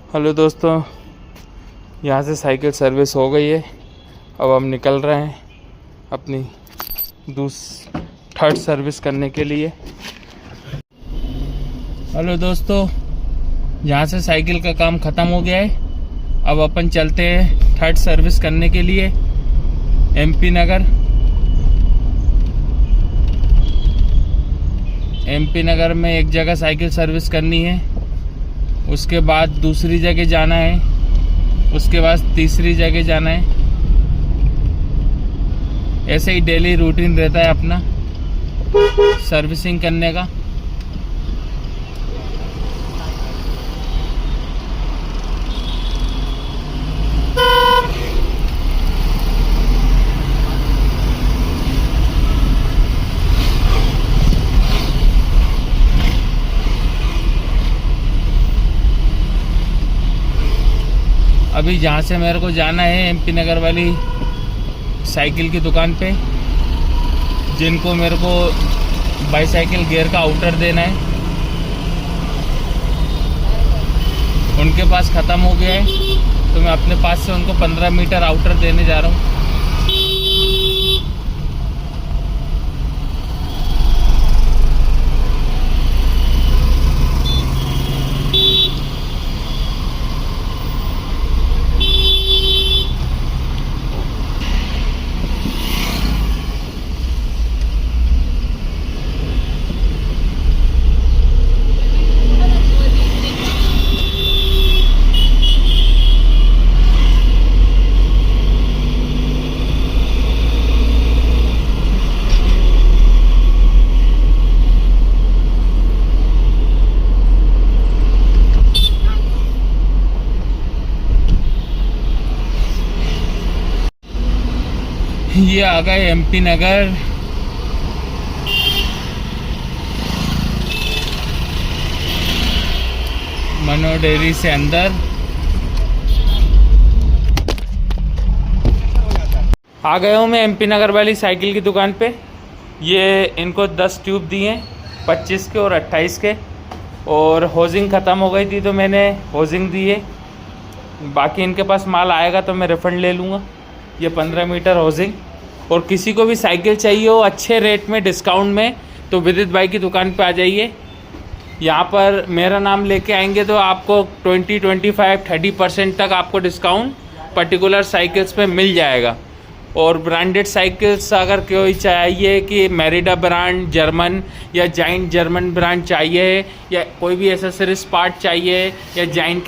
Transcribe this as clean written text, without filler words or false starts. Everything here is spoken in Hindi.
हेलो दोस्तों, यहाँ से साइकिल सर्विस हो गई है। अब हम निकल रहे हैं अपनी थर्ड सर्विस करने के लिए। हेलो दोस्तों, यहाँ से साइकिल का काम ख़त्म हो गया है। अब अपन चलते हैं थर्ड सर्विस करने के लिए एमपी नगर में एक जगह साइकिल सर्विस करनी है, उसके बाद दूसरी जगह जाना है, उसके बाद तीसरी जगह जाना है। ऐसे ही डेली रूटीन रहता है अपना सर्विसिंग करने का। अभी जहाँ से मेरे को जाना है एमपी नगर वाली साइकिल की दुकान पे, जिनको मेरे को बाईसाइकिल गियर का आउटर देना है, उनके पास ख़त्म हो गया है, तो मैं अपने पास से उनको 15 मीटर आउटर देने जा रहा हूँ। ये आ गए एमपी नगर। मनो डेयरी से अंदर आ गया हूँ मैं एमपी नगर वाली साइकिल की दुकान पे। ये इनको 10 ट्यूब दिए, 25 के और 28 के, और होजिंग ख़त्म हो गई थी तो मैंने होजिंग दिए। बाकी इनके पास माल आएगा तो मैं रिफ़ंड ले लूँगा। ये 15 मीटर होजिंग। और किसी को भी साइकिल चाहिए हो अच्छे रेट में, डिस्काउंट में, तो विदित भाई की दुकान पे आ जाइए। यहाँ पर मेरा नाम लेके आएंगे तो आपको 20, 25, 30% तक आपको डिस्काउंट पर्टिकुलर साइकिल्स पे मिल जाएगा। और ब्रांडेड साइकिल्स अगर कोई चाहिए कि मेरिडा ब्रांड जर्मन या जाइंट जर्मन ब्रांड चाहिए, या कोई भी एसेसरीज पार्ट चाहिए, या जाइंट